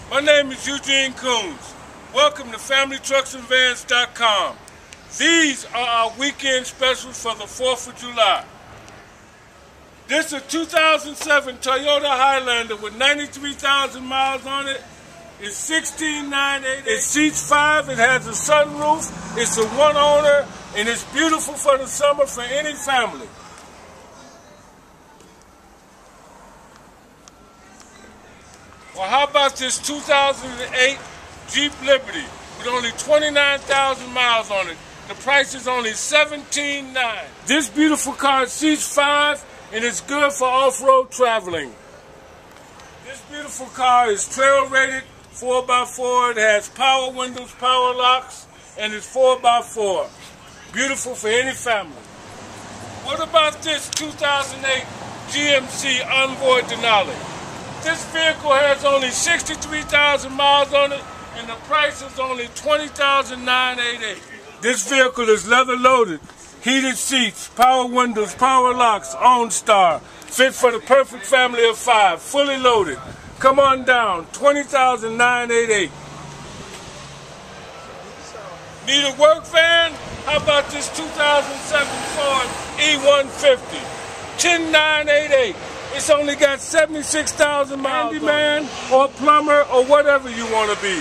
My name is Eugene Coons. Welcome to FamilyTrucksAndVans.com. These are our weekend specials for the 4th of July. This is a 2007 Toyota Highlander with 93,000 miles on it. It's $16,988. It seats 5. It has a sunroof. It's a one owner, and it's beautiful for the summer for any family. Well, how about this 2008 Jeep Liberty with only 29,000 miles on it? The price is only $17,900. This beautiful car seats 5, and it's good for off-road traveling. This beautiful car is trail rated 4x4. It has power windows, power locks, and it's 4x4. Beautiful for any family. What about this 2008 Gmc Envoy Denali? This vehicle has only 63,000 miles on it, and the price is only $20,988. This vehicle is leather loaded, heated seats, power windows, power locks, OnStar, fit for the perfect family of 5, fully loaded. Come on down, $20,988. Need a work van? How about this 2007 Ford E150? $10,988. It's only got 76,000 miles. Handyman or plumber or whatever you want to be.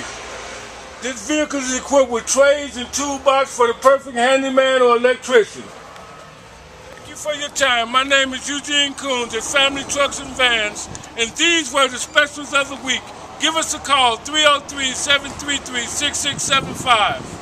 This vehicle is equipped with trays and toolbox for the perfect handyman or electrician. Thank you for your time. My name is Eugene Coons at Family Trucks and Vans, and these were the specials of the week. Give us a call, 303-733-6675.